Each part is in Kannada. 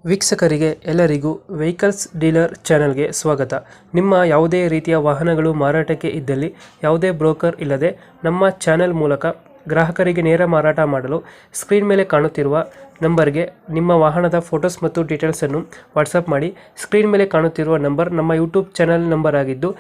ವೀಕ್ಷಕರಿಗೆ ಎಲ್ಲರಿಗೂ ವೆಹಿಕಲ್ಸ್ ಡೀಲರ್ ಚಾನೆಲ್ಗೆ ಸ್ವಾಗತ. ನಿಮ್ಮ ಯಾವುದೇ ರೀತಿಯ ವಾಹನಗಳು ಮಾರಾಟಕ್ಕೆ ಇದ್ದಲ್ಲಿ ಯಾವುದೇ ಬ್ರೋಕರ್ ಇಲ್ಲದೆ ನಮ್ಮ ಚಾನೆಲ್ ಮೂಲಕ ಗ್ರಾಹಕರಿಗೆ ನೇರ ಮಾರಾಟ ಮಾಡಲು ಸ್ಕ್ರೀನ್ ಮೇಲೆ ಕಾಣುತ್ತಿರುವ ನಂಬರ್ಗೆ ನಿಮ್ಮ ವಾಹನದ ಫೋಟೋಸ್ ಮತ್ತು ಡೀಟೇಲ್ಸನ್ನು ವಾಟ್ಸಪ್ ಮಾಡಿ. ಸ್ಕ್ರೀನ್ ಮೇಲೆ ಕಾಣುತ್ತಿರುವ ನಂಬರ್ ನಮ್ಮ ಯೂಟ್ಯೂಬ್ ಚಾನೆಲ್ ನಂಬರ್ ಆಗಿದ್ದು,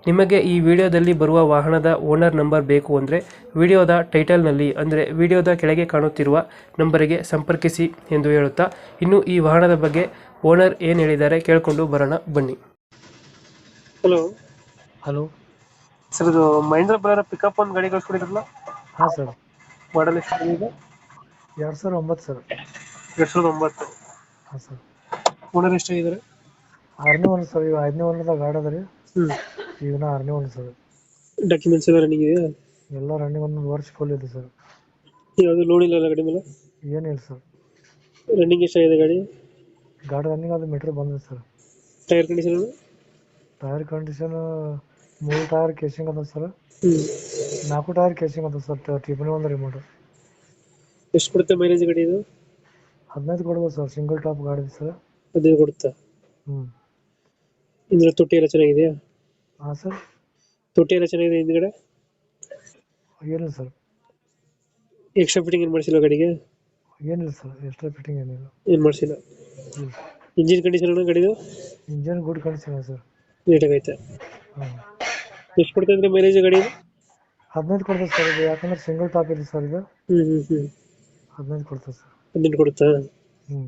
ನಿಮಗೆ ಈ ವಿಡಿಯೋದಲ್ಲಿ ಬರುವ ವಾಹನದ ಓನರ್ ನಂಬರ್ ಬೇಕು ಅಂದರೆ ವಿಡಿಯೋದ ಟೈಟಲ್ನಲ್ಲಿ ಅಂದರೆ ವಿಡಿಯೋದ ಕೆಳಗೆ ಕಾಣುತ್ತಿರುವ ನಂಬರಿಗೆ ಸಂಪರ್ಕಿಸಿ ಎಂದು ಹೇಳುತ್ತಾ, ಇನ್ನು ಈ ವಾಹನದ ಬಗ್ಗೆ ಓನರ್ ಏನು ಹೇಳಿದ್ದಾರೆ ಕೇಳಿಕೊಂಡು ಬರೋಣ ಬನ್ನಿ. ಹಲೋ ಹಲೋ ಸರ್, ಇದು ಮಹೇಂದ್ರ ಬರೋರ ಪಿಕಪ್ ಒಂದು ಗಾಡಿ ಕಳ್ಸ್ಕೊಡಿದ್ರಲ್ಲ, ಹಾಂ ಸರ್, ಮಾಡಲ್ ಎಷ್ಟು ಇದೆ? 2009 ಸರ್. 2009. ಹಾಂ ಸರ್, ಓನರ್ ಎಷ್ಟಾಗಿದ್ದಾರೆ? 6ನೇ ಒಂದು ಸರ್. ಈಗ 5ನೇ ಒಂದಾಗ ಗಾಡಿ ಅದ ರೀ. ಹ್ಞೂ. ಈಗ 6ನೇ ಒಂದು ಸರ್. ಡಾಕ್ಯುಮೆಂಟ್ಸ್ ಎಲ್ಲ ರನ್ನಿಂಗ್ ಇದೆಯಾ? ಎಲ್ಲ ರನ್ನಿಂಗ್ ಒಂದು ವರ್ಷ ಫುಲ್ ಇದೆ ಸರ್. ಯಾವುದು ಲೋನ್ ಇಲ್ಲ ಗಾಡಿ ಮೇಲೆ? ಏನಿಲ್ಲ ಸರ್. ರನ್ನಿಂಗ್ ಎಷ್ಟಾಗಿದೆ ಗಾಡಿ? ಗಾಡಿ ರನ್ನಿಂಗ್ ಅದು ಮೀಟ್ರ್ ಬಂದಿದೆ sir. Tyre condition? Tyre condition 3 tyre casing ಅದ ಸರ್. ಹ್ಞೂ. 4 ಟೈರ್ ಕೇಸಿಂಗ್ ಅದ ಸರ್. ಟಿಫಿನ್ ಒಂದು ರಿಮೋಟ್. ಎಷ್ಟು ಕೊಡುತ್ತೆ ಮೈಲೇಜ್ ಗಾಡಿ ಇದು? 15 ಕೊಡ್ಬೋದು ಸರ್. ಸಿಂಗಲ್ ಟಾಪ್ ಗಾಡಿ ಇದೆ ಸರ್. 15 ಕೊಡುತ್ತಾ? ಹ್ಞೂ. ಹಿಂದ್ಗಡೆ ತೊಟ್ಟಿ ಎಲ್ಲ ಚೆನ್ನಾಗಿದೆಯಾ? ಹಾಂ ಸರ್. ತೊಟ್ಟಿ ಎಲ್ಲ ಚೆನ್ನಾಗಿದೆ ಹಿಂದ್ಗಡೆ? ಏನಿಲ್ಲ ಸರ್. ಎಕ್ಸ್ಟ್ರಾ ಫಿಟ್ಟಿಂಗ್ ಏನು ಮಾಡಿಸಿಲ್ಲ ಗಾಡಿಗೆ? ಏನಿಲ್ಲ ಸರ್, ಎಕ್ಸ್ಟ್ರಾ ಫಿಟ್ಟಿಂಗ್ ಏನಿಲ್ಲ. ಏನು ಮಾಡಿಸಿಲ್ಲ. ಹ್ಞೂ. ಇಂಜಿನ್ ಕಂಡೀಷನ್ ಗಾಡಿದು? ಇಂಜನ್ ಗುಡ್ ಕಂಡೀಷನ್ ಇದೆ ಸರ್. ನೀಟಾಗೈತೆ. ಹಾಂ. ಎಷ್ಟು ಕೊಡ್ತಾ ಇದ್ರೆ ಮೈಲೇಜ್ ಗಾಡಿ? 15 ಕೊಡ್ತದೆ ಸರ್ ಇದು. ಯಾಕಂದ್ರೆ ಸಿಂಗಲ್ ಟಾಪ್ ಇದೆ ಸರ್ ಇದು. ಹ್ಞೂ ಹ್ಞೂ ಹ್ಞೂ. 15 ಕೊಡ್ತದೆ ಸರ್. 18 ಕೊಡುತ್ತಾ? ಹ್ಞೂ.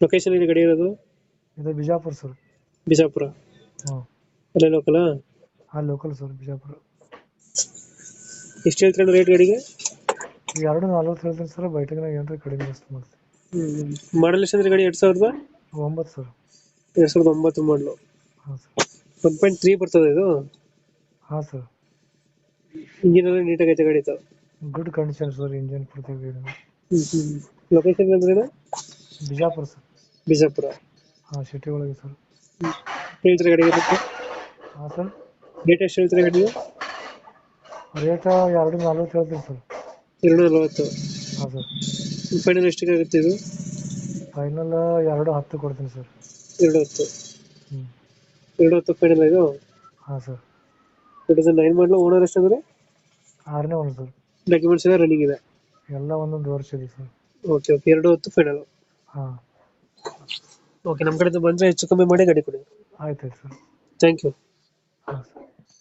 ಲೊಕೇಶನ್ ಇದೆ ಗಾಡಿ ಇರೋದು? ಇದು ಬಿಜಾಪುರ ಸರ್. ಬಿಜಾಪುರ? ಹಾಂ. ಅಲ್ಲೇ ಲೋಕಲಾ? ಹಾಂ, ಲೋಕಲ್ ಸರ್, ಬಿಜಾಪುರ. ಎಷ್ಟು ಹೇಳ್ತಾರೆ ರೇಟ್ ಗಾಡಿಗೆ? 240 ಹೇಳ್ತೀನಿ ಸರ್. ಬೈಟಿಗೆ ಏನಾರ ಕಡಿಮೆ ಜಾಸ್ತಿ ಮಾಡ್ತೀನಿ. ಹ್ಞೂ. ಮಾಡಲ್ ಎಷ್ಟಂದ್ರೆ ಗಾಡಿ? 2009 ಸರ್. 2009 ಮಾಡಲು. ಹಾಂ ಸರ್. 1.3 ಬರ್ತದೆ ಇದು? ಹಾಂ ಸರ್. ಇಂಜಿನ್ ಎಲ್ಲ ನೀಟಾಗೈತೆ ಗಾಡಿ ಇದು? Good condition sir. ಇಂಜನ್ ಕೊಡ್ತೀವಿ. ಹ್ಞೂ ಹ್ಞೂ. ಲೊಕೇಶನ್ ಅಂದ್ರೆ? ಬಿಜಾಪುರ ಸರ್. ಬಿಜಾಪುರ? ಹಾಂ, ಸಿಟಿ ಒಳಗೆ ಸರ್. ಹೇಳ್ತಾರೆ ಗಾಡಿಗೆ ರೇಟ್? ಹಾಂ ಸರ್. ರೇಟ್ ಎಷ್ಟು ಹೇಳ್ತಾರೆ ಗಾಡಿಗೆ? ರೇಟ್ 240 ಹೇಳ್ತೀನಿ ಸರ್. 240? ಹಾಂ ಸರ್. ಫೈನಲ್ ಎಷ್ಟಿಗೆ ಆಗುತ್ತೆ ಇದು? ಫೈನಲ್ 210 ಕೊಡ್ತೀನಿ ಸರ್. 210? ಹ್ಞೂ. 210 ಫೈನಲ್ ಇದು? ಹಾಂ ಸರ್. 2009 ಮಾಡಲು. ಓನರ್ ಎಷ್ಟಂದ್ರೆ? 6ನೇ ಒಂದು ಸರ್. ಡಾಕ್ಯುಮೆಂಟ್ಸ್ ಎಲ್ಲ ರನ್ನಿಂಗ್ ಇದೆ? ಎಲ್ಲ ಒಂದೊಂದು ವರ್ಷ ಇದೆ ಸರ್. Okay okay. 210 ಫೈನಲ್? ಹಾಂ. ಓಕೆ, ನಮ್ಮ ಕಡೆಯಿಂದ ಬಂದರೆ ಹೆಚ್ಚು ಕಮ್ಮಿ ಮಾಡಿ ಗಾಡಿ ಕೊಡಿ. ಆಯ್ತು ಸರ್. Thank you. ಹಾಂ ಸರ್.